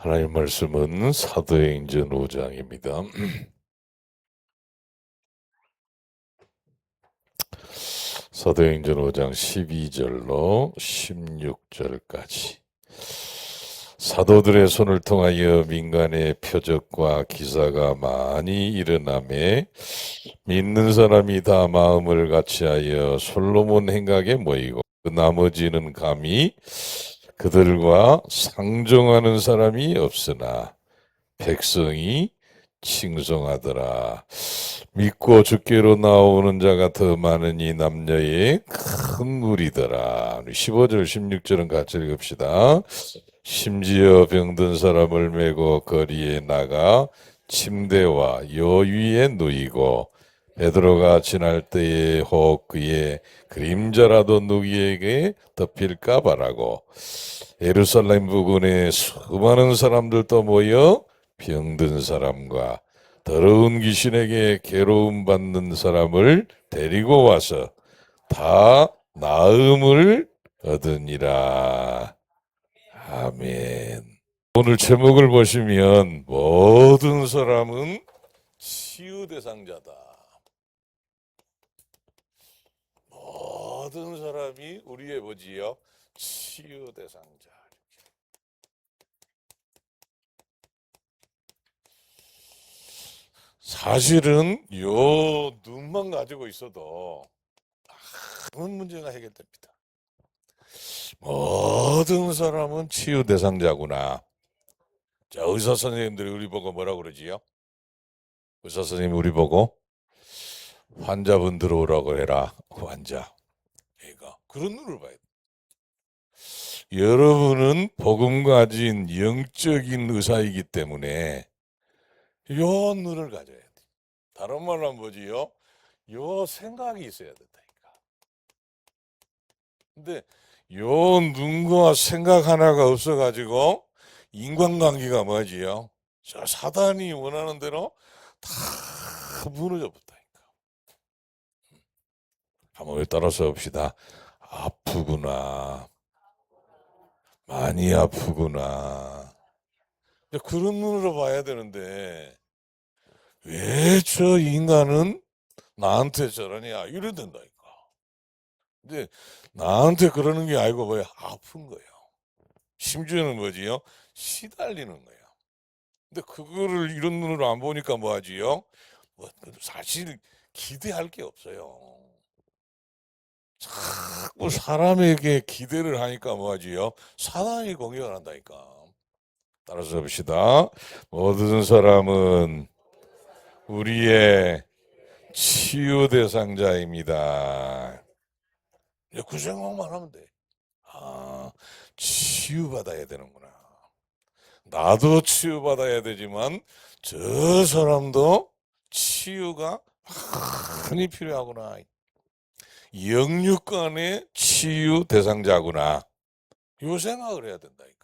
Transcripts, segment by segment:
하나님 말씀은 사도행전 5장입니다. 사도행전 5장 12절로 16절까지 사도들의 손을 통하여 민간의 표적과 기사가 많이 일어나매 믿는 사람이 다 마음을 같이하여 솔로몬 행각에 모이고 그 나머지는 감히 그들과 상종하는 사람이 없으나 백성이 칭송하더라. 믿고 주께로 나오는 자가 더 많으니 남녀의 큰 무리더라. 15절 16절은 같이 읽읍시다. 심지어 병든 사람을 메고 거리에 나가 침대와 요 위에 누이고 베드로가 지날 때에 혹 그의 그림자라도 누구에게 덮일까 바라고 예루살렘 부근에 수많은 사람들도 모여 병든 사람과 더러운 귀신에게 괴로움 받는 사람을 데리고 와서 다 나음을 얻으니라. 아멘. 오늘 제목을 보시면 모든 사람은 치유 대상자다. 모든 사람이 우리의 뭐지요? 치유 대상자. 사실은 요 눈만 가지고 있어도 많은 문제가 해결됩니다. 모든 사람은 치유 대상자구나. 자, 의사 선생님들이 우리 보고 뭐라고 그러지요? 의사 선생님이 우리 보고 환자분 들어오라고 해라. 환자. 얘가 그런 눈을 봐야 돼. 여러분은 복음 가진 영적인 의사이기 때문에 요 눈을 가져야 돼. 다른 말로 하면 뭐지요? 요 생각이 있어야 된다니까. 근데 요 눈과 생각 하나가 없어가지고 인간관계가 뭐지요? 저 사단이 원하는 대로 다 무너져 버다니까. 한번 따라서 봅시다. 아프구나. 많이 아프구나. 그런 눈으로 봐야 되는데 왜 저 인간은 나한테 저러냐 이래 된다니까. 근데 나한테 그러는 게 아니고 뭐야? 아픈 거예요. 심지어는 뭐지요? 시달리는 거예요. 근데 그거를 이런 눈으로 안 보니까 뭐하지요? 뭐 사실 기대할 게 없어요. 자꾸 사람에게 기대를 하니까 뭐하지요? 사단이 공격을 한다니까. 따라서 봅시다. 모든 사람은 우리의 치유 대상자입니다. 그 생각만 하면 돼. 아, 치유받아야 되는구나. 나도 치유받아야 되지만 저 사람도 치유가 많이 필요하구나. 영육간의 치유 대상자구나. 요 생각을 해야 된다니까.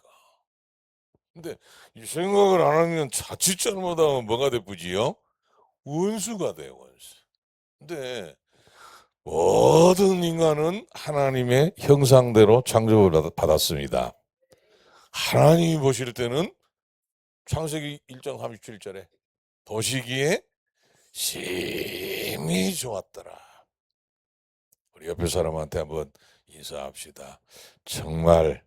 근데 이 생각을 안 하면 자칫 잘못하면 뭐가 되쁘지요? 원수가 돼요, 원수. 근데 모든 인간은 하나님의 형상대로 창조를 받았습니다. 하나님이 보실 때는 창세기 1장 37절에 보시기에 심히 좋았더라. 우리 옆에 사람한테 한번 인사합시다. 정말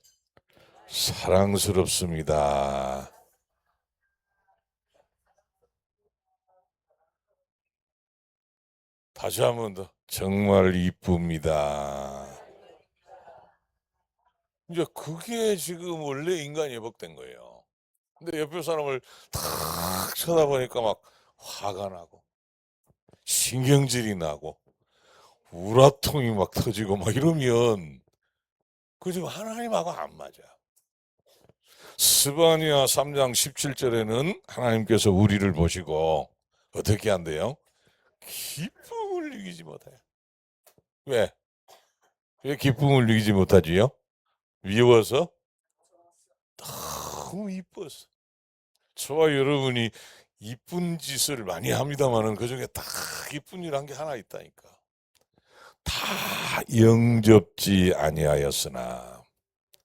사랑스럽습니다. 다시 한 번 더 정말 이쁩니다. 이제 그게 지금 원래 인간이 회복된 거예요. 근데 옆에 사람을 탁 쳐다보니까 막 화가 나고 신경질이 나고 우라통이 막 터지고 막 이러면 그 지금 하나님하고 안 맞아. 스바냐 3장 17절에는 하나님께서 우리를 보시고 어떻게 한대요? 기쁨을 느끼지 못해요. 왜? 왜 기쁨을 느끼지 못하지요? 미워서? 너무 이뻐서. 저와 여러분이 이쁜 짓을 많이 합니다만은 그 중에 딱 이쁜 일 한 게 하나 있다니까. 다 영접지 아니하였으나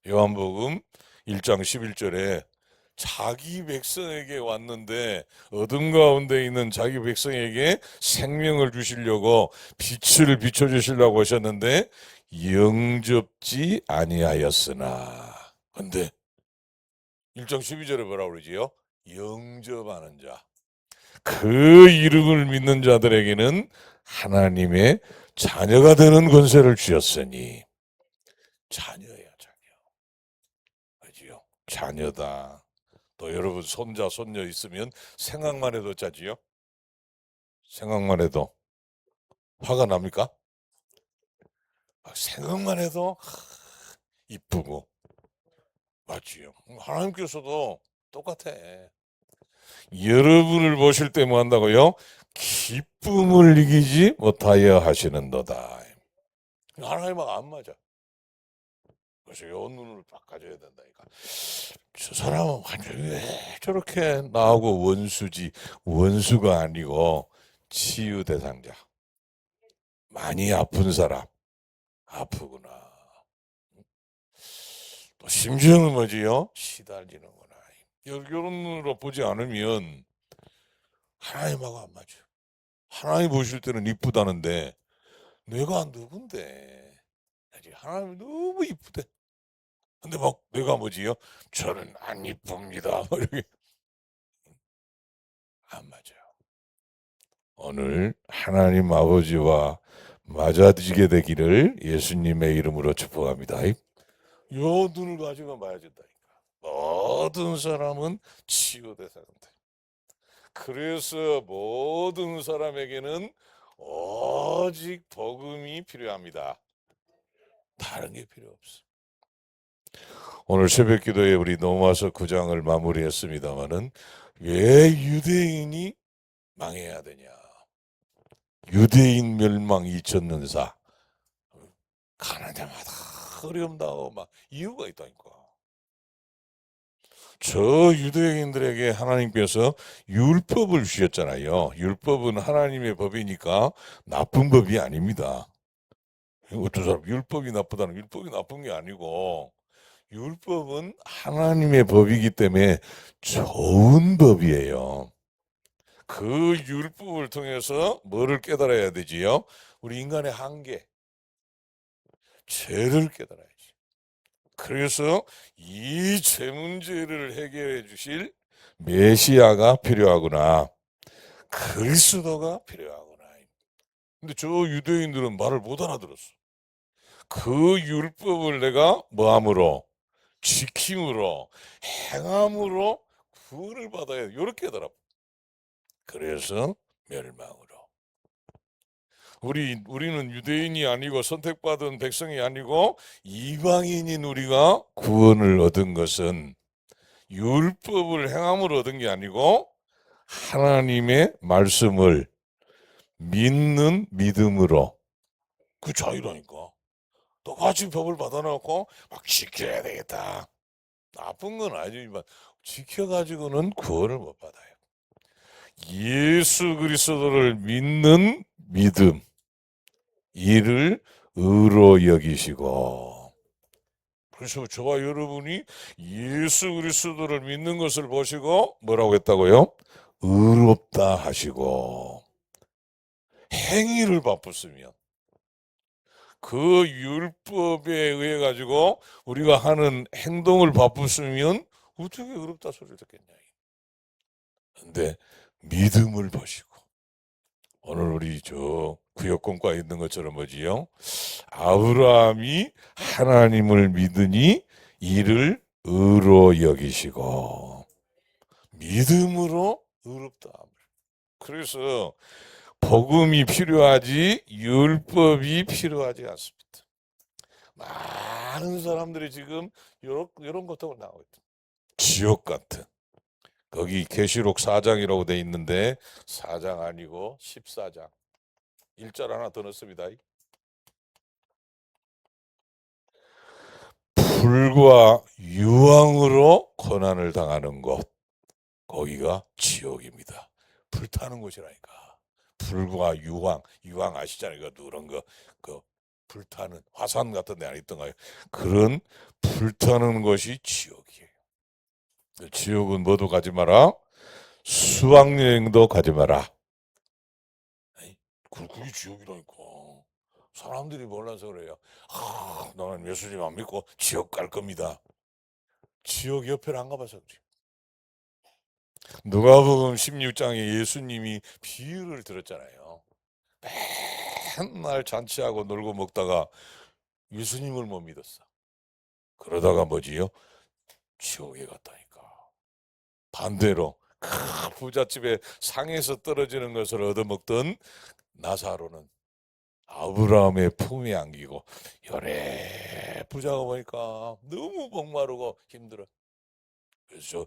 요한복음 1장 11절에 자기 백성에게 왔는데 어둠 가운데 있는 자기 백성에게 생명을 주시려고 빛을 비춰주시려고 하셨는데 영접지 아니하였으나. 근데 1장 12절에 뭐라고 그러지요? 영접하는 자. 그 이름을 믿는 자들에게는 하나님의 자녀가 되는 권세를 주셨으니. 자녀야, 자녀. 그지요? 자녀다. 또 여러분 손자 손녀 있으면 생각만 해도 짜지요? 생각만 해도 화가 납니까? 생각만 해도 이쁘고 맞지요? 하나님께서도 똑같아. 여러분을 보실 때 뭐 한다고요? 기쁨을 이기지 못하여 하시는도다. 하나님하고 안 맞아. 그래서 요 눈을 바꿔줘야 된다니까. 저 사람은 완전히 왜 저렇게 나하고 원수지, 원수가 아니고 치유 대상자. 많이 아픈 사람. 아프구나. 또 심지어는 뭐지요? 시달리는구나. 이런 눈으로 보지 않으면 하나님하고 안 맞아. 하나님 보실 때는 이쁘다는데 내가 누군데? 하나님 너무 이쁘대. 근데 막 내가 뭐지요? 저는 안 이쁩니다. 이렇게 안 맞아요. 오늘 하나님 아버지와 맞아지게 되기를 예수님의 이름으로 축복합니다. 요 눈을 가지고 봐야 된다니까. 모든 사람은 치유 대상인데. 그래서 모든 사람에게는 오직 복음이 필요합니다. 다른 게 필요 없어. 오늘 새벽 기도에 우리 로마서 9장을 마무리했습니다마는 왜 유대인이 망해야 되냐? 유대인 멸망 2000년사. 가는 데마다 어려움 당하고 막 이유가 있다니까. 저 유대인들에게 하나님께서 율법을 주셨잖아요. 율법은 하나님의 법이니까 나쁜 법이 아닙니다. 어떤 사람 율법이 나쁘다는 율법이 나쁜 게 아니고 율법은 하나님의 법이기 때문에 좋은 법이에요. 그 율법을 통해서 뭐를 깨달아야 되지요? 우리 인간의 한계, 죄를 깨달아야지. 그래서 이 죄 문제를 해결해 주실 메시아가 필요하구나. 그리스도가 필요하구나. 근데 저 유대인들은 말을 못 알아들었어. 그 율법을 내가 뭐함으로? 지킴으로, 행함으로 구원을 받아야 돼. 이렇게 하더라고. 그래서 멸망으로. 우리는 유대인이 아니고 선택받은 백성이 아니고 이방인인 우리가 구원을 얻은 것은 율법을 행함으로 얻은 게 아니고 하나님의 말씀을 믿는 믿음으로. 그 차이라니까. 똑같이 법을 받아놓고 막 지켜야 되겠다. 나쁜 건 아니지만 지켜가지고는 구원을 못 받아요. 예수 그리스도를 믿는 믿음, 이를 의로 여기시고. 그래서 저와 여러분이 예수 그리스도를 믿는 것을 보시고 뭐라고 했다고요? 의롭다 하시고. 행위를 바꿨으면 그 율법에 의해 가지고 우리가 하는 행동을 바꿨으면 어떻게 의롭다 소리를 듣겠냐. 근데 믿음을 보시고 오늘 우리 저 구역공과에 있는 것처럼 뭐지요? 아브라함이 하나님을 믿으니 이를 의로 여기시고 믿음으로 의롭다. 그래서 복음이 필요하지 율법이 필요하지 않습니다. 많은 사람들이 지금 이런 것도 나오고 있다. 지옥 같은. 거기 계시록 4장이라고 돼 있는데 4장 아니고 14장. 1절 하나 더 넣습니다. 불과 유황으로 고난을 당하는 곳. 거기가 지옥입니다. 불타는 곳이라니까. 불과 유황 아시잖아요. 그 누런 거, 그 불타는 화산 같은 데 안에 있던가요? 그런 불타는 것이 지옥이에요. 지옥은 뭐도 가지 마라. 수학여행도 가지 마라. 에이, 그게 지옥이라니까. 사람들이 몰라서 그래요. 나는 예수님 안 믿고 지옥 갈 겁니다. 지옥 옆에를 안 가봐서 그래. 누가복음 16장에 예수님이 비유를 들었잖아요. 맨날 잔치하고 놀고 먹다가 예수님을 못 믿었어. 그러다가 뭐지요? 지옥에 갔다니까. 반대로 부잣집에 상에서 떨어지는 것을 얻어먹던 나사로는 아브라함의 품에 안기고 열애 부자가 보니까 너무 목마르고 힘들어. 그래서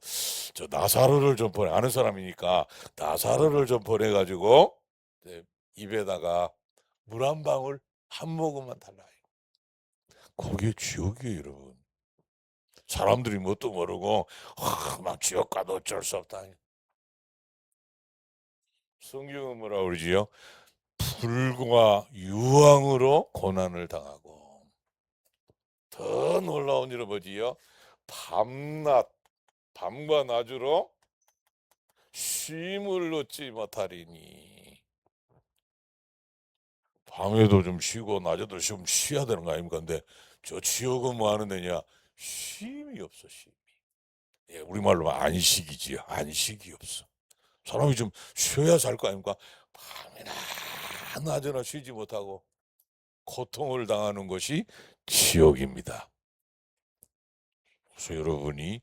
저 나사로를 좀 보내, 아는 사람이니까 나사로를 좀 보내가지고 입에다가 물 한 방울 한 모금만 달라. 그게 지옥이에요, 여러분. 사람들이 뭣도 모르고 막 지옥 가도 어쩔 수 없다. 성경은 뭐라 그러지요? 불과 유황으로 고난을 당하고, 더 놀라운 일은 뭐지요? 밤과 낮으로 쉼을 얻지 못하리니. 밤에도 좀 쉬고 낮에도 좀 쉬어야 되는 거 아닙니까? 근데 저 지옥은 뭐 하는 데냐? 쉼이 없어, 쉼이. 예, 우리말로 안식이지요. 안식이 없어. 사람이 좀 쉬어야 살 거 아닙니까? 밤이나 낮에나 쉬지 못하고 고통을 당하는 것이 지옥입니다. 그래서 여러분이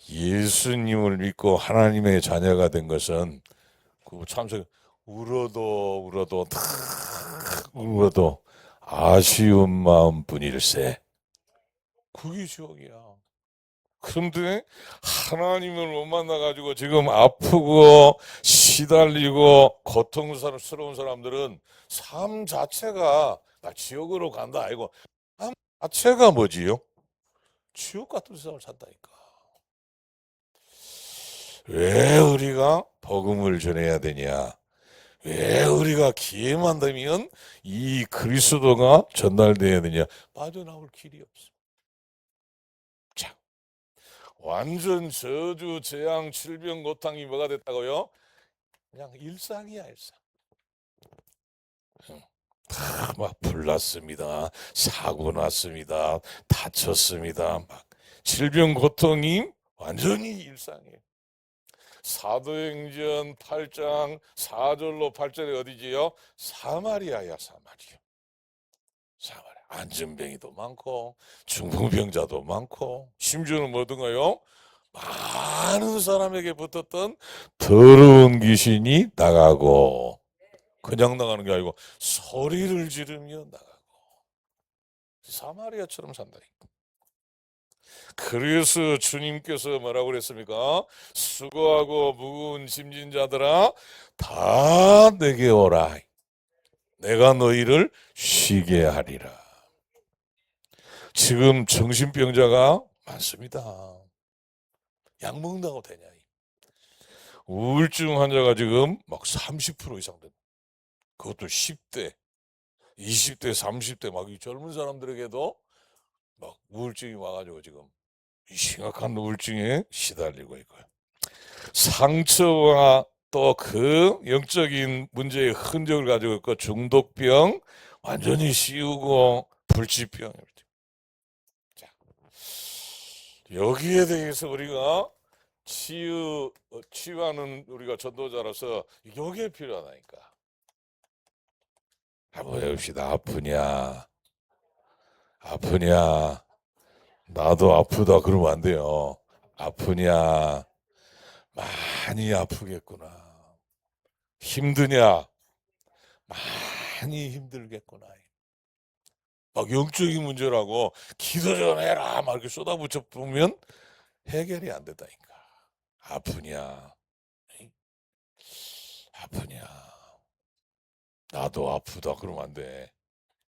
예수님을 믿고 하나님의 자녀가 된 것은 그 참석 울어도 다 울어도 아쉬운 마음뿐일세. 그게 지옥이야. 그런데 하나님을 못 만나가지고 지금 아프고 시달리고 고통스러운 사람들은 삶 자체가 나 지옥으로 간다 아니고 삶 자체가 뭐지요? 지옥 같은 세상을 산다니까. 왜 우리가 복음을 전해야 되냐? 왜 우리가 기회만 되면 이 그리스도가 전달돼야 되냐? 빠져나올 길이 없어. 자, 완전 저주, 재앙, 질병, 고통이 뭐가 됐다고요? 그냥 일상이야, 일상. 막 불났습니다. 사고 났습니다. 다쳤습니다. 막 질병, 고통이 완전히 일상이에요. 사도행전 8장 4절로 8절에 어디지요? 사마리아야, 사마리아. 사마리아. 안전병이도 많고 중풍병자도 많고 심지어는 뭐든가요? 많은 사람에게 붙었던 더러운 귀신이 나가고, 그냥 나가는 게 아니고 소리를 지르며 나가고 사마리아처럼 산다니까. 그래서 주님께서 뭐라고 그랬습니까? 수고하고 무거운 짐진 자들아 다 내게 오라. 내가 너희를 쉬게 하리라. 지금 정신병자가 많습니다. 약 먹는다고 되냐? 우울증 환자가 지금 막 30% 이상 된다. 그것도 10대, 20대, 30대 막 이 젊은 사람들에게도 막 우울증이 와가지고 지금 이 심각한 우울증에 시달리고 있고요. 상처와 또 그 영적인 문제의 흔적을 가지고 있고 중독병 완전히 씌우고 불치병. 자, 여기에 대해서 우리가 치유하는 우리가 전도자로서 이게 필요하다니까. 한번 해봅시다. 아프냐? 아프냐? 나도 아프다 그러면 안 돼요. 아프냐? 많이 아프겠구나. 힘드냐? 많이 힘들겠구나. 막 영적인 문제라고 기도 좀 해라 막 이렇게 쏟아부쳐 보면 해결이 안 된다니까. 아프냐? 아프냐? 나도 아프다 그러면 안 돼.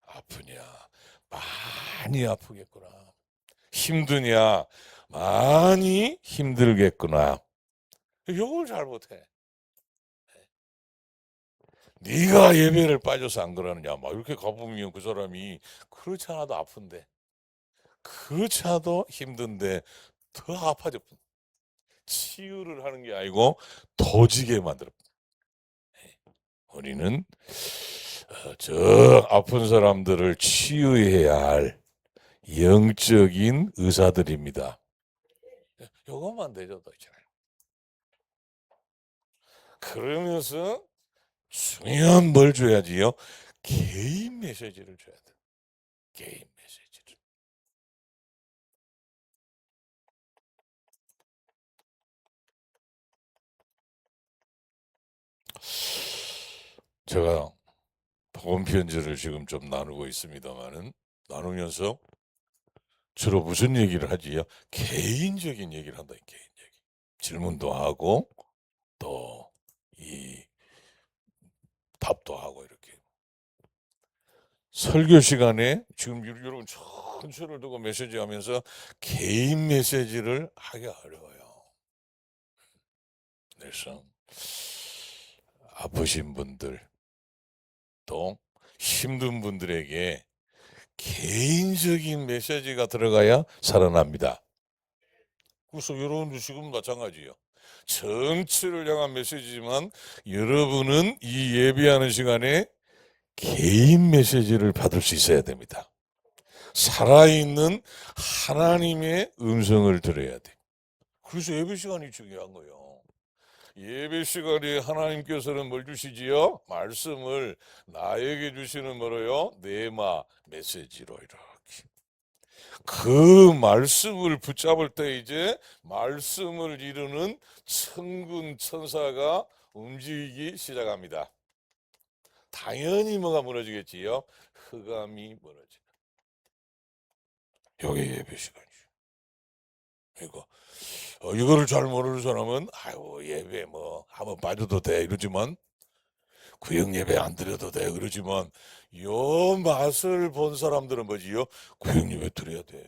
아프냐? 많이 아프겠구나. 힘드냐? 많이 힘들겠구나. 이걸 잘 못해. 네가 예배를 빠져서 안 그러느냐 막 이렇게 가보면 그 사람이 그렇지 않아도 아픈데, 그렇지 않아도 힘든데 더 아파져. 치유를 하는 게 아니고 도지게 만들어. 우리는 저 아픈 사람들을 치유해야 할 영적인 의사들입니다. 요것만 대줘도 있잖아요. 그러면서 중요한 뭘 줘야지요? 개인 메시지를 줘야 돼. 개인 메시지를. 제가 복음 편지를 지금 좀 나누고 있습니다만은 나누면서 주로 무슨 얘기를 하지요? 개인적인 얘기를 한다. 개인 얘기. 질문도 하고 또 이 답도 하고 이렇게. 설교 시간에 지금 여러분 천천히 두고 메시지 하면서 개인 메시지를 하기 어려워요. 그래서 아프신 분들 또 힘든 분들에게 개인적인 메시지가 들어가야 살아납니다. 그래서 여러분도 지금 마찬가지예요. 전체를 향한 메시지지만 여러분은 이 예배하는 시간에 개인 메시지를 받을 수 있어야 됩니다. 살아있는 하나님의 음성을 들어야 돼. 그래서 예배 시간이 중요한 거예요. 예배 시간에 하나님께서는 뭘 주시지요? 말씀을 나에게 주시는 뭐로요? 네마 메시지로 이렇게. 그 말씀을 붙잡을 때 이제 말씀을 이루는 천군 천사가 움직이기 시작합니다. 당연히 뭐가 무너지겠지요? 흑암이 무너지. 여기 예배 시간이죠. 그러니까 이거를 잘 모르는 사람은 아유 예배 뭐 한번 빠져도 돼 이러지만 구역 예배 안 드려도 돼 그러지만 요 맛을 본 사람들은 뭐지요? 구역 예배 드려야 돼.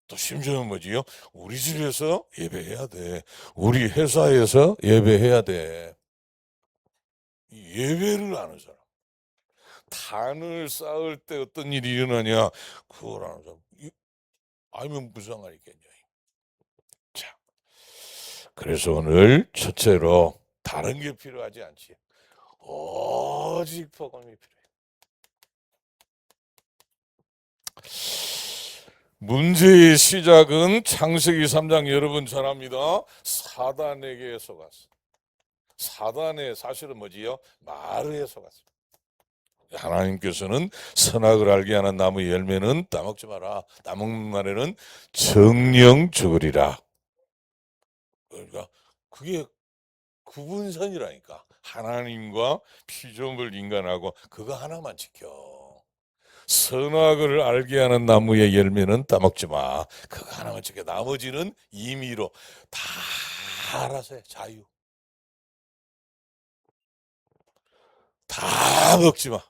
또 심지어는 뭐지요? 우리 집에서 예배해야 돼. 우리 회사에서 예배해야 돼. 예배를 아는 사람. 단을 쌓을 때 어떤 일이 일어나냐? 그걸 아는 사람. 알면 무슨 상관이 있겠냐. 자, 그래서 오늘 첫째로 다른 게 필요하지 않지. 오직 복음이 필요해. 문제의 시작은 창세기 3장 여러분 잘 압니다. 사단에게 속았어. 사단의 사실은 뭐지요? 말에 속았어. 하나님께서는 선악을 알게 하는 나무 열매는 따먹지 마라. 따먹는 날에는 정령 죽으리라. 그러니까 그게 구분선이라니까. 하나님과 피조물 인간하고 그거 하나만 지켜. 선악을 알게 하는 나무의 열매는 따먹지 마. 그거 하나만 지켜. 나머지는 임의로 다 알아서 해. 자유. 다 먹지 마.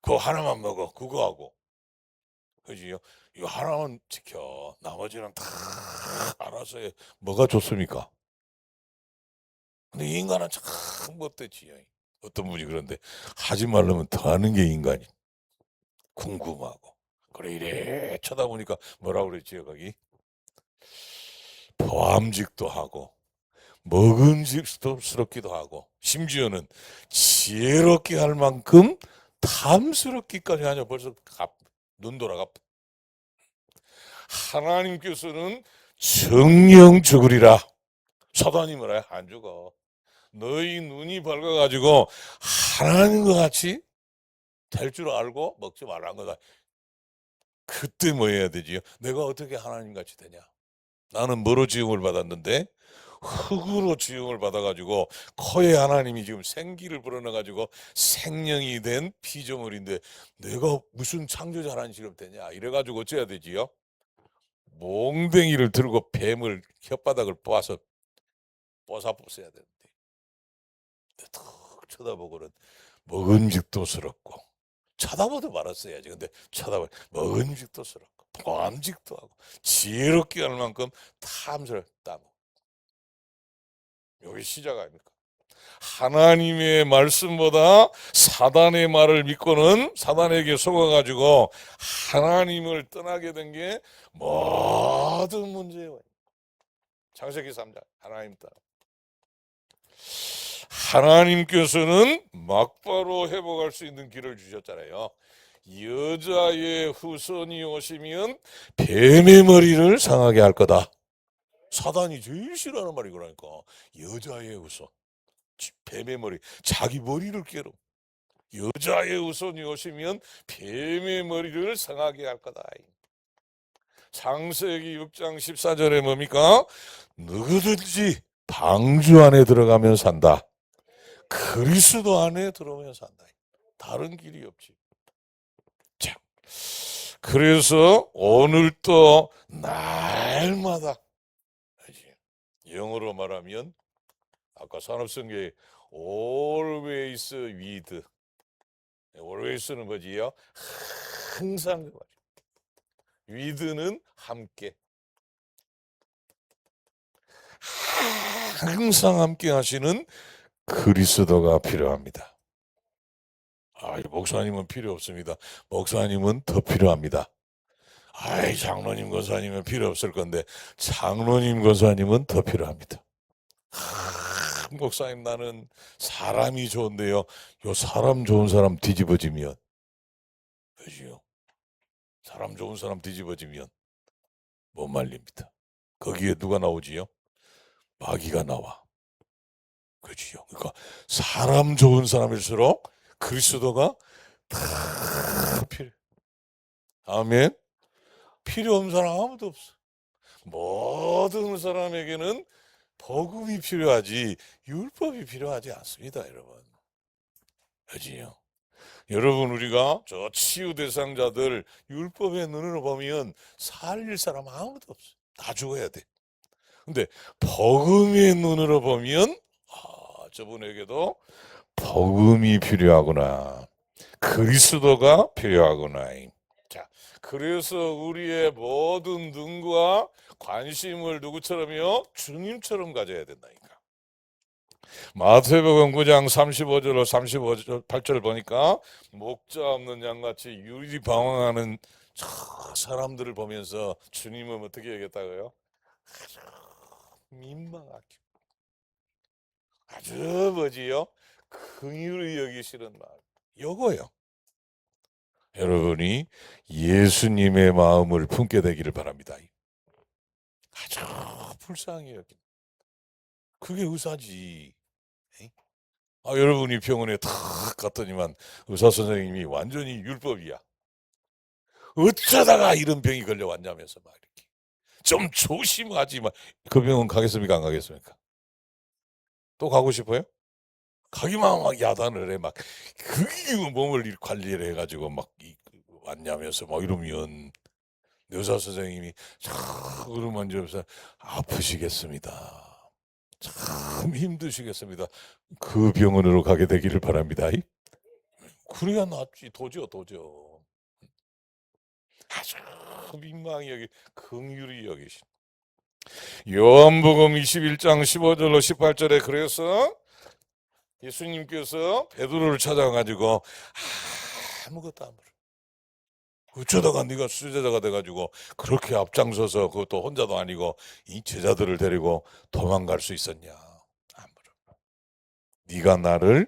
그거 하나만 먹어. 그거 하고. 그지요? 이거 하나만 지켜. 나머지는 다 알아서 해. 뭐가 좋습니까? 근데 인간은 참 못되지요. 어떤 분이 그런데 하지 말라면 더 하는 게 인간이. 궁금하고. 그래 이래 쳐다보니까 뭐라고 그랬지요 거기? 보암직도 하고 먹음직스럽기도 하고 심지어는 지혜롭게 할 만큼 탐스럽기까지 하냐. 벌써 눈 돌아가. 하나님께서는 정령 죽으리라. 사단이 뭐라 안 죽어. 너희 눈이 밝아가지고 하나님과 같이 될 줄 알고 먹지 말라는 거다. 그때 뭐 해야 되지요? 내가 어떻게 하나님 같이 되냐? 나는 뭐로 지음을 받았는데 흙으로 지음을 받아가지고 코에 하나님이 지금 생기를 불어넣어가지고 생명이 된 피조물인데 내가 무슨 창조자 하나님 지금 되냐? 이래가지고 어째야 되지요? 몽댕이를 들고 뱀을 혓바닥을 뽑아서 뽀사뽀사해야 되는데 툭 쳐다보고는 먹음직도스럽고 쳐다보도 말았어야지. 근데 쳐다보 먹음직도스럽고 보암직도 하고 지혜롭게 할 만큼 탐스럽다. 여기 시작 아닙니까? 하나님의 말씀보다 사단의 말을 믿고는 사단에게 속아가지고 하나님을 떠나게 된 게 모든 문제예요. 창세기 3장 하나님 따라. 하나님께서는 막바로 회복할 수 있는 길을 주셨잖아요. 여자의 후손이 오시면 뱀의 머리를 상하게 할 거다. 사단이 제일 싫어하는 말이 그러니까. 여자의 후손, 뱀의 머리, 자기 머리를 깨러. 여자의 후손이 오시면 뱀의 머리를 상하게 할 거다. 창세기 6장 14절에 뭡니까? 누구든지 방주 안에 들어가면 산다. 그리스도 안에 들어오면 산다. 다른 길이 없지. 자, 그래서 오늘도 날마다, 영어로 말하면 아까 산업성경에 always with, always는 뭐지요? 항상 그 말이에요. with는 함께, 항상 함께 하시는 그리스도가 필요합니다. 목사님은 필요 없습니다. 목사님은 더 필요합니다. 장로님 권사님은 필요 없을 건데 장로님 권사님은 더 필요합니다. 목사님, 나는 사람이 좋은데요. 요 사람 좋은 사람 뒤집어지면, 그지요? 사람 좋은 사람 뒤집어지면 못 말립니다. 거기에 누가 나오지요? 마귀가 나와. 그지요? 그러니까 사람 좋은 사람일수록 그리스도가 다 필요. 아멘. 필요 없는 사람 아무도 없어. 모든 사람에게는 복음이 필요하지 율법이 필요하지 않습니다, 여러분. 그지요? 여러분, 우리가 저 치유 대상자들 율법의 눈으로 보면 살릴 사람 아무도 없어. 다 죽어야 돼. 근데 복음의 눈으로 보면 저분에게도 복음이 필요하구나. 그리스도가 필요하구나. 자, 그래서 우리의 모든 눈과 관심을 누구처럼요? 주님처럼 가져야 된다니까. 마태복음 9장 35절로 38절 보니까 목자 없는 양같이 유리방황하는 저 사람들을 보면서 주님은 어떻게 얘기했다고요? 아주 민망하게, 아주 뭐지요? 긍휼히 여기시는 마음. 요거요. 여러분이 예수님의 마음을 품게 되기를 바랍니다. 아주 불쌍히 여기. 그게 의사지. 여러분이 병원에 탁 갔더니만 의사 선생님이 완전히 율법이야. 어쩌다가 이런 병이 걸려왔냐면서 막 이렇게. 좀 조심하지 마. 그 병원 가겠습니까? 안 가겠습니까? 또 가고 싶어요? 가기만 막 야단을 해. 막 그 몸을 관리를 해가지고 막 왔냐면서 막 이러면 의사 선생님이 참 그러면서 아프시겠습니다. 참 힘드시겠습니다. 그 병원으로 가게 되기를 바랍니다. 그래야 낫지. 도저. 아주 민망히 여기 긍휼히 여기신. 요한복음 21장 15절로 18절에 그래서 예수님께서 베드로를 찾아가지고 아무것도 안 물어. 어쩌다가 네가 수제자가 돼가지고 그렇게 앞장서서 그것도 혼자도 아니고 이 제자들을 데리고 도망갈 수 있었냐? 안 물어. 네가 나를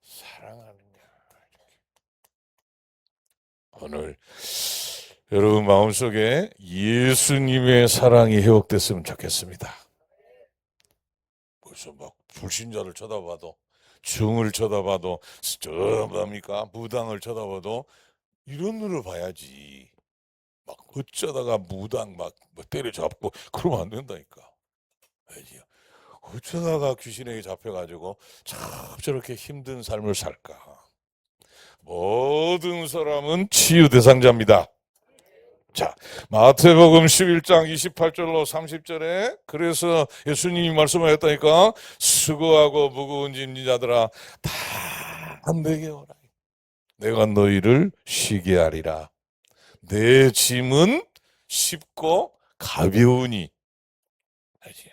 사랑하느냐? 오늘 여러분 마음속에 예수님의 사랑이 회복됐으면 좋겠습니다. 벌써 막 불신자를 쳐다봐도, 중을 쳐다봐도, 뭡니까? 무당을 쳐다봐도 이런 눈으로 봐야지. 막 어쩌다가 무당 막 때려잡고 그러면 안 된다니까. 알지요? 어쩌다가 귀신에게 잡혀가지고 참 저렇게 힘든 삶을 살까. 모든 사람은 치유 대상자입니다. 자, 마태복음 11장 28절로 30절에 그래서 예수님이 말씀하셨다니까. 수고하고 무거운 짐진 자들아 다 내게 오라. 내가 너희를 쉬게 하리라. 내 짐은 쉽고 가벼우니. 알지요?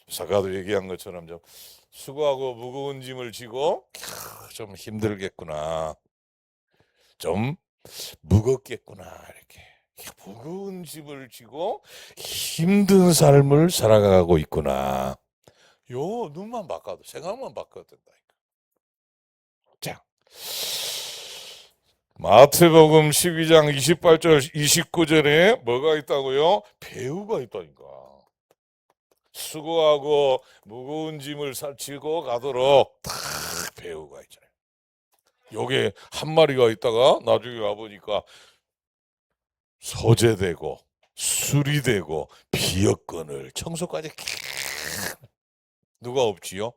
사가도 얘기한 것처럼 좀 수고하고 무거운 짐을 지고 좀 힘들겠구나. 좀 무겁겠구나. 이렇게 무거운 짐을 지고 힘든 삶을 살아가고 있구나. 요 눈만 바꿔도, 생각만 바꿔도 된다니까. 자, 마태복음 12장 28절 29절에 뭐가 있다고요? 배우가 있다니까. 수고하고 무거운 짐을 지고 가도록 딱 배우가 있잖아요. 요게 한 마리가 있다가 나중에 와보니까 소재되고 수리되고 비어건을 청소까지 누가 없지요?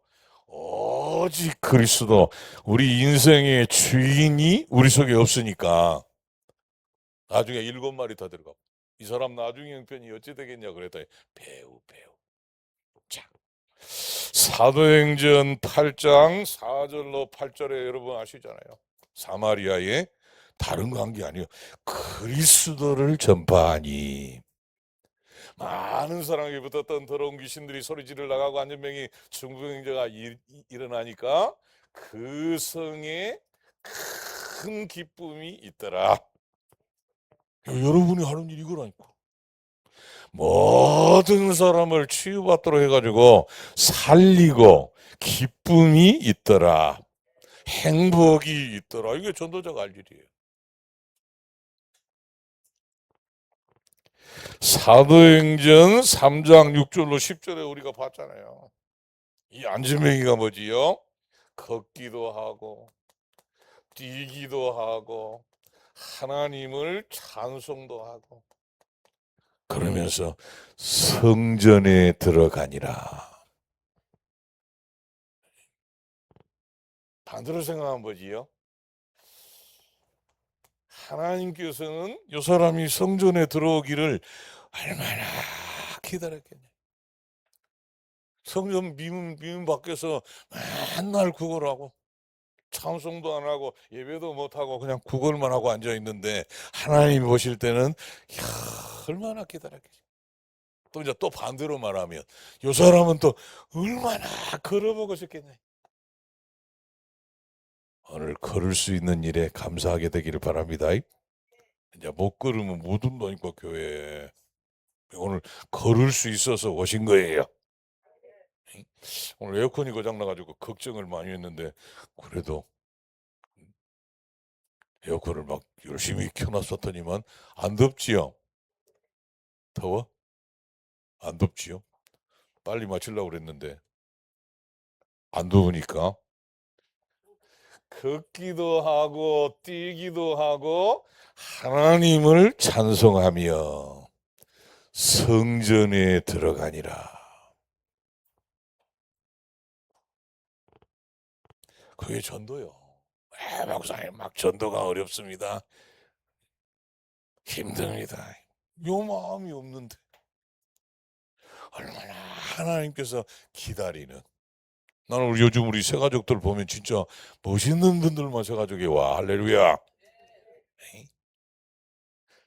오직 그리스도, 우리 인생의 주인이 우리 속에 없으니까 나중에 7마리 더 들어가고, 이 사람 나중에 형편이 어찌 되겠냐 그랬더니 배우. 자, 사도행전 8장 4절로 8절에 여러분 아시잖아요. 사마리아에 다른 거 한 게 아니에요. 그리스도를 전파하니 많은 사람이 붙었던 더러운 귀신들이 소리지를 나가고 안전병이 중풍병자가 일어나니까 그 성에 큰 기쁨이 있더라. 여러분이 하는 일이 이거라니까. 모든 사람을 치유받도록 해가지고 살리고 기쁨이 있더라. 행복이 있더라. 이게 전도자가 할 일이에요. 사도행전 3장 6절로 10절에 우리가 봤잖아요. 이 안진뱅이가 뭐지요? 걷기도 하고 뛰기도 하고 하나님을 찬송도 하고 그러면서 성전에 들어가니라. 반대로 생각하면 뭐지요? 하나님께서는 이 사람이 성전에 들어오기를 얼마나 기다렸겠냐. 성전 미문 밖에서 맨날 구걸하고 찬송도 안 하고 예배도 못 하고 그냥 구걸만 하고 앉아 있는데 하나님이 보실 때는 얼마나 기다렸겠지. 또 이제 또 반대로 말하면 이 사람은 또 얼마나 걸어보고 싶겠네. 오늘 걸을 수 있는 일에 감사하게 되기를 바랍니다. 이제 못 걸으면 못 온다니까 교회에. 오늘 걸을 수 있어서 오신 거예요. 오늘 에어컨이 고장나가지고 걱정을 많이 했는데 그래도 에어컨을 막 열심히 켜놨었더니만 안 덥지요? 더워? 안 덥지요? 빨리 마치려고 그랬는데 안 더우니까 걷기도 하고 뛰기도 하고 하나님을 찬송하며 성전에 들어가니라. 그게 전도요. 목사님 막 전도가 어렵습니다. 힘듭니다. 요 마음이 없는데 얼마나 하나님께서 기다리는. 나는 요즘 우리 새가족들 보면 진짜 멋있는 분들만 새가족에 와. 할렐루야.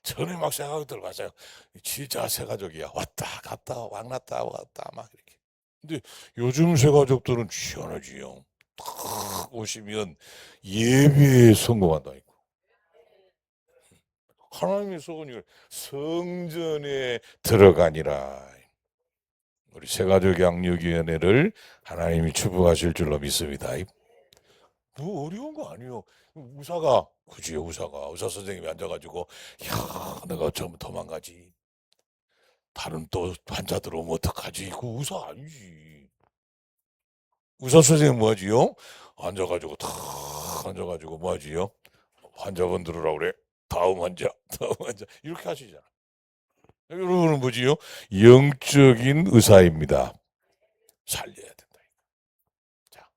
전에 막 새가족들 봤어요. 진짜 새가족이야. 왔다 갔다 왕났다 왔다 막 이렇게. 근데 요즘 새가족들은 시원하지요. 딱 오시면 예배에 성공한다니까. 하나님의 소원이 성전에 들어가니라. 우리 새가족 양육위원회를 하나님이 축복하실 줄로 믿습니다. 뭐 어려운 거 아니에요. 의사가 그지요. 의사 선생님이 앉아가지고 야 내가 좀 도망가지. 다른 또 환자들 오면 어떡하지. 그 의사 아니지. 의사 선생님 뭐하지요? 앉아가지고 탁 앉아가지고 뭐하지요? 환자분 들으라고 그래. 다음 환자 이렇게 하시잖아. 여러분은 뭐지요? 영적인 의사입니다. 살려야 된다. 자,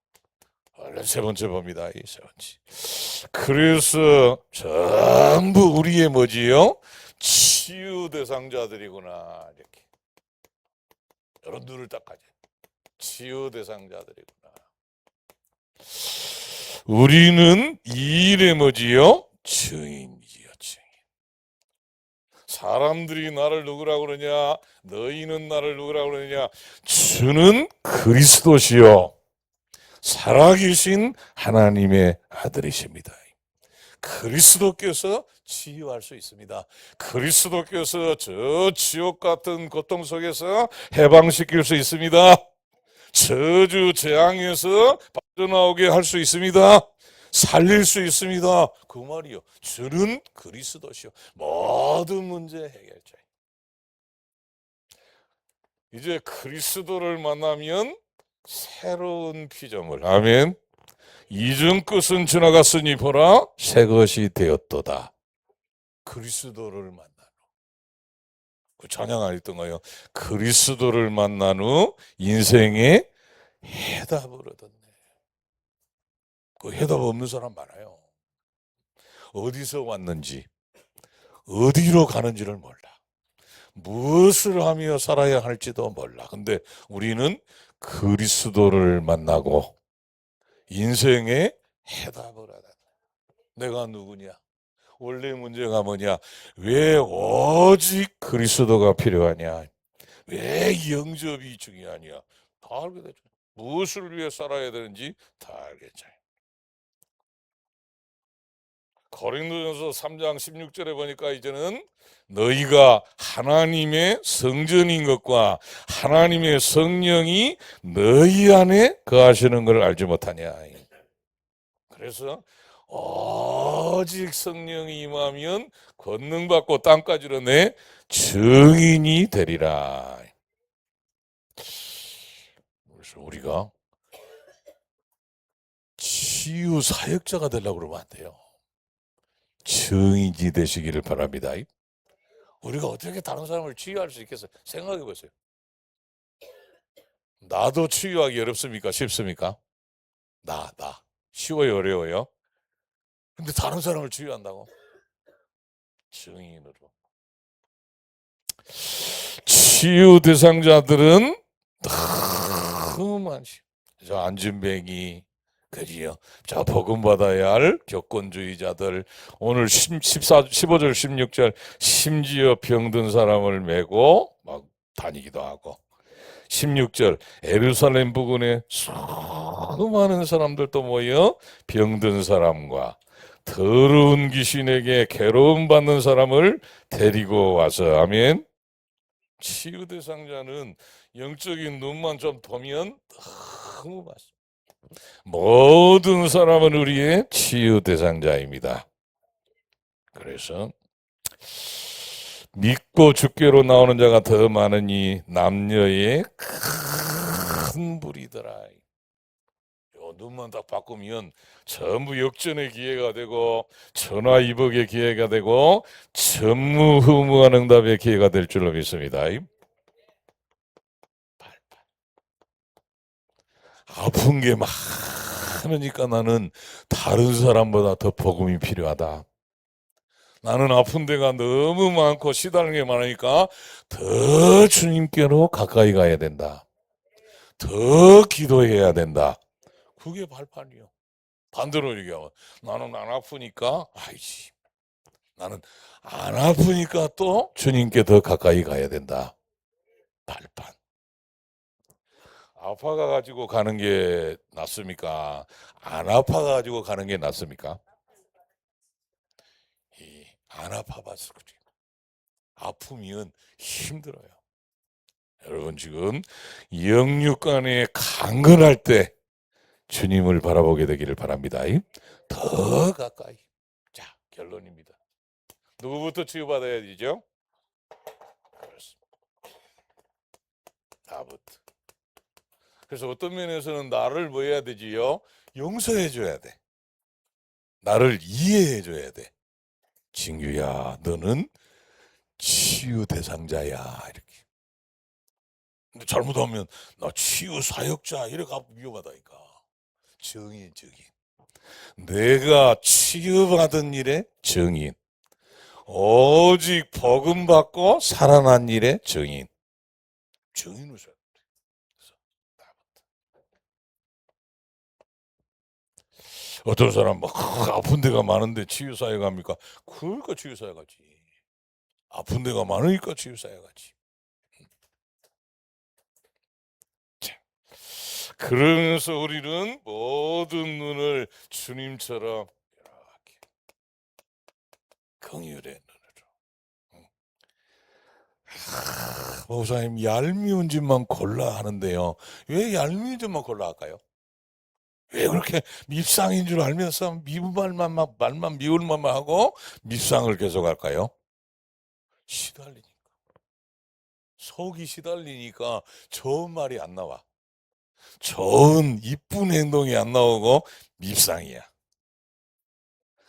얼른 세 번째 봅니다. 이 세 번째. 그래서 전부 우리의 뭐지요? 치유 대상자들이구나. 이렇게. 여러분 눈을 딱 가져. 치유 대상자들이구나. 우리는 이 일의 뭐지요? 증인이지요. 증인. 사람들이 나를 누구라고 그러냐? 너희는 나를 누구라고 그러냐? 주는 그리스도시요 살아계신 하나님의 아들이십니다. 그리스도께서 치유할 수 있습니다. 그리스도께서 저 지옥 같은 고통 속에서 해방시킬 수 있습니다. 저주 재앙에서 빠져나오게 할 수 있습니다. 살릴 수 있습니다. 그 말이요. 주는 그리스도시요 모든 문제 해결자. 이제 그리스도를 만나면 새로운 피조물. 아멘. 이전 것은 지나갔으니 보라 새 것이 되었도다. 그리스도를 만난 후. 그 찬양 안 했던가요? 그리스도를 만난 후 인생의 해답을 얻었네. 그 해답 없는 사람 많아요. 어디서 왔는지 어디로 가는지를 몰라. 무엇을 하며 살아야 할지도 몰라. 근데 우리는 그리스도를 만나고 인생의 해답을 얻었네. 내가 누구냐? 원래 문제가 뭐냐? 왜 오직 그리스도가 필요하냐? 왜 영접이 중요하냐? 다 알게 되죠. 무엇을 위해 살아야 되는지 다 알겠죠. 고린도전서 3장 16절에 보니까 이제는 너희가 하나님의 성전인 것과 하나님의 성령이 너희 안에 거하시는 걸 알지 못하냐. 그래서 오직 성령이 임하면 권능받고 땅까지로 내 증인이 되리라. 그래서 우리가 치유 사역자가 되려고 그러면 안 돼요. 증인이 되시기를 바랍니다. 우리가 어떻게 다른 사람을 치유할 수 있겠어요? 생각해 보세요. 나도 치유하기 어렵습니까? 쉽습니까? 나 쉬워요, 어려워요? 근데 다른 사람을 치유한다고? 증인으로. 치유 대상자들은 너무 많지. 저 안진뱅이, 그지요? 저 복음 받아야 할 교권주의자들, 오늘 15절 16절 심지어 병든 사람을 메고 막 다니기도 하고, 16절 예루살렘 부근에 수많은 사람들도 모여 병든 사람과 더러운 귀신에게 괴로움 받는 사람을 데리고 와서, 아멘. 치유 대상자는 영적인 눈만 좀 보면 너무 많습니다. 모든 사람은 우리의 치유 대상자입니다. 그래서 믿고 주께로 나오는 자가 더 많으니 남녀의 큰 불이더라. 눈만 딱 바꾸면 전부 역전의 기회가 되고 전화위복의 기회가 되고 전무후무한 응답의 기회가 될 줄로 믿습니다. 아픈 게 많으니까 나는 다른 사람보다 더 복음이 필요하다. 나는 아픈 데가 너무 많고 시달리는 게 많으니까 더 주님께로 가까이 가야 된다. 더 기도해야 된다. 그게 발판이요. 반대로 얘기하면 나는 안 아프니까 아이씨, 나는 안 아프니까 또 주님께 더 가까이 가야 된다. 발판. 아파가지고 가는 게 낫습니까? 안 아파가지고 가는 게 낫습니까? 안 아파봐서 그래. 아프면 힘들어요. 여러분 지금 영육간에 강건할 때 주님을 바라보게 되기를 바랍니다. 더 가까이. 자, 결론입니다. 누구부터 치유받아야 되죠? 그렇습니다. 나부터. 그래서 어떤 면에서는 나를 뭐 해야 되지요? 용서해 줘야 돼. 나를 이해해 줘야 돼. 진규야, 너는 치유 대상자야. 이렇게. 근데 잘못하면 나 치유 사역자 이렇게 위험하다니까. 증인. 내가 치유받은 일의 증인. 오직 복음 받고 살아난 일의 증인. 증인을 줘야 돼. 어떤 사람 막 아픈 데가 많은데 치유사회 갑니까? 그러니까 치유사회 가지. 아픈 데가 많으니까 치유사회 가지. 그러면서 우리는 모든 눈을 주님처럼 이렇게 긍휼의 눈으로. 목사님, 얄미운 짓만 골라 하는데요. 왜 얄미운 짓만 골라 할까요? 왜 그렇게 밉상인 줄 알면서 미운 말만 미운 말만 하고 밉상을 계속 할까요? 시달리니까. 속이 시달리니까 좋은 말이 안 나와. 좋은 이쁜 행동이 안 나오고 밉상이야.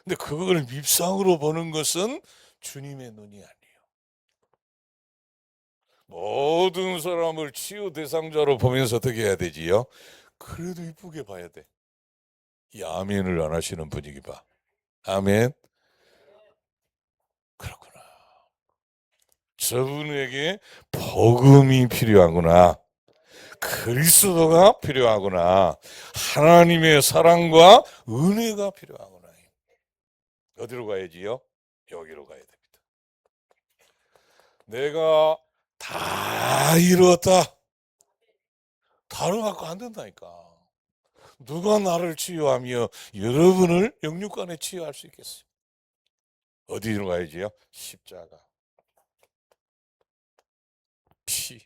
근데 그걸 밉상으로 보는 것은 주님의 눈이 아니에요. 모든 사람을 치유 대상자로 보면서 어떻게 해야 되지요? 그래도 이쁘게 봐야 돼. 이 아멘을 안 하시는 분위기 봐. 아멘. 그렇구나. 저분에게 복음이 필요하구나. 그리스도가 필요하구나. 하나님의 사랑과 은혜가 필요하구나. 어디로 가야지요? 여기로 가야 됩니다. 내가 다 이루었다. 다른 갖고 안 된다니까. 누가 나를 치유하며 여러분을 영육간에 치유할 수 있겠어요? 어디로 가야지요? 십자가. 피.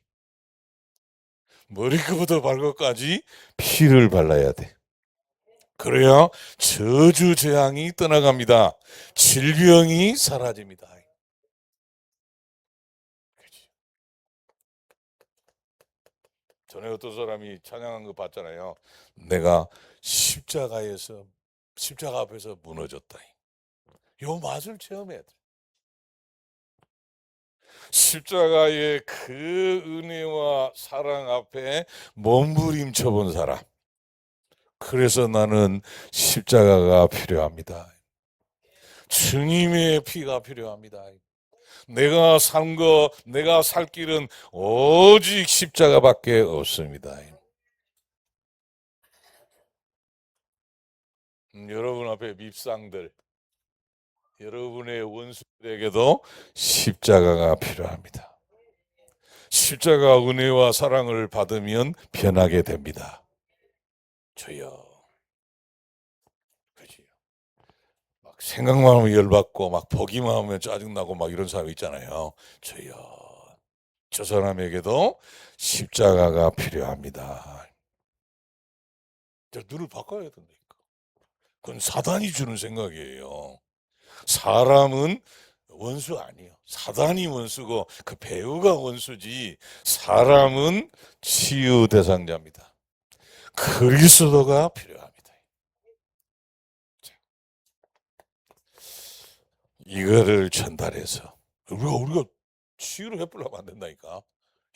머리끝부터 발끝까지 피를 발라야 돼. 그래야 저주 재앙이 떠나갑니다. 질병이 사라집니다. 그치? 전에 어떤 사람이 찬양한 거 봤잖아요. 내가 십자가 앞에서 무너졌다. 요 맛을 체험해야 돼. 십자가의 그 은혜와 사랑 앞에 몸부림쳐 본 사람. 그래서 나는 십자가가 필요합니다. 주님의 피가 필요합니다. 내가 살 길은 오직 십자가밖에 없습니다. 여러분 앞에 밉상들, 여러분의 원수들에게도 십자가가 필요합니다. 십자가 은혜와 사랑을 받으면 변하게 됩니다. 주여. 그지요. 막 생각만 하면 열받고 막 보기만 하면 짜증나고 막 이런 사람 있잖아요. 주여. 저 사람에게도 십자가가 필요합니다. 눈을 바꿔야 된다니까. 그건 사단이 주는 생각이에요. 사람은 원수 아니에요. 사단이 원수고 그 배우가 원수지, 사람은 치유 대상자입니다. 그리스도가 필요합니다. 이거를 전달해서 우리가 치유를 해보려면 안 된다니까.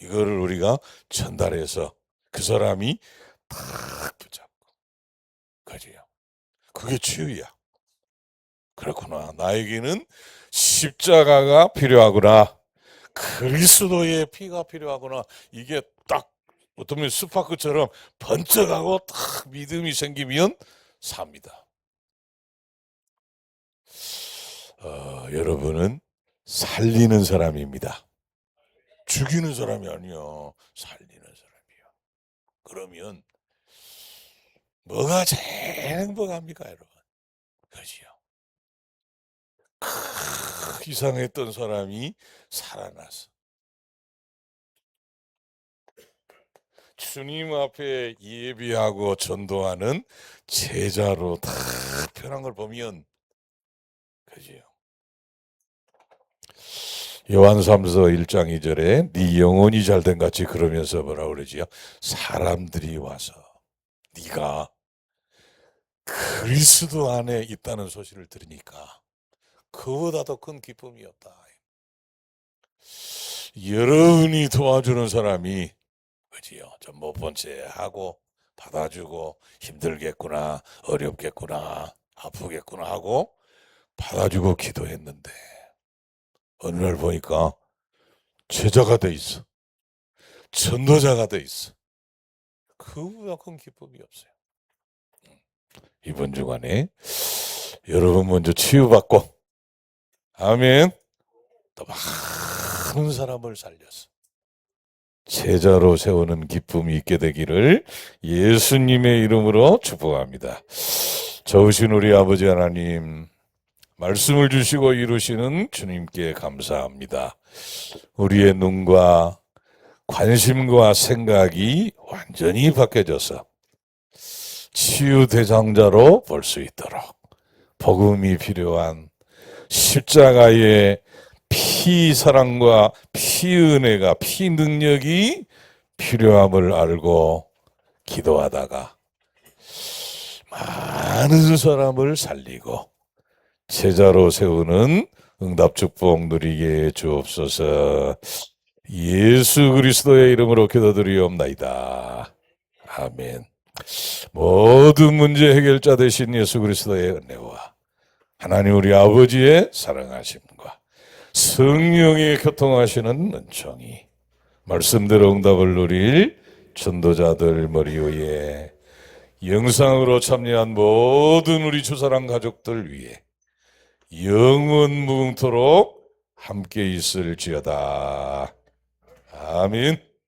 이거를 우리가 전달해서 그 사람이 탁 붙잡고. 그지요. 그게 치유야. 그렇구나. 나에게는 십자가가 필요하구나. 그리스도의 피가 필요하구나. 이게 딱 어쩌면 스파크처럼 번쩍하고 딱 믿음이 생기면 삽니다. 여러분은 살리는 사람입니다. 죽이는 사람이 아니요. 살리는 사람이요. 그러면 뭐가 제일 행복합니까, 여러분? 그지요. 이상했던 사람이 살아나서 주님 앞에 예비하고 전도하는 제자로 다 변한 걸 보면, 그지요. 요한삼서 1장 2절에 네 영혼이 잘된 같이 그러면서 뭐라 그러지요? 사람들이 와서 네가 그리스도 안에 있다는 소식을 들으니까 그보다 더 큰 기쁨이 없다. 여러분이 도와주는 사람이, 그지요? 좀 못 본 채 하고 받아주고 힘들겠구나, 어렵겠구나, 아프겠구나 하고 받아주고 기도했는데 어느 날 보니까 제자가 돼 있어. 전도자가 돼 있어. 그보다 큰 기쁨이 없어요. 이번 주간에 여러분 먼저 치유받고, 아멘, 또 많은 사람을 살려서 제자로 세우는 기쁨이 있게 되기를 예수님의 이름으로 축복합니다. 좋으신 우리 아버지 하나님, 말씀을 주시고 이루시는 주님께 감사합니다. 우리의 눈과 관심과 생각이 완전히 바뀌어져서 치유 대상자로 볼 수 있도록 복음이 필요한 십자가의 피사랑과 피은혜가 피능력이 필요함을 알고 기도하다가 많은 사람을 살리고 제자로 세우는 응답축복 누리게 주옵소서. 예수 그리스도의 이름으로 기도드리옵나이다. 아멘. 모든 문제 해결자 되신 예수 그리스도의 은혜와 하나님 우리 아버지의 사랑하심과 성령의 교통하시는 은총이 말씀대로 응답을 누릴 전도자들 머리 위에 영상으로 참여한 모든 우리 주사랑 가족들 위에 영원 무궁토록 함께 있을지어다. 아멘.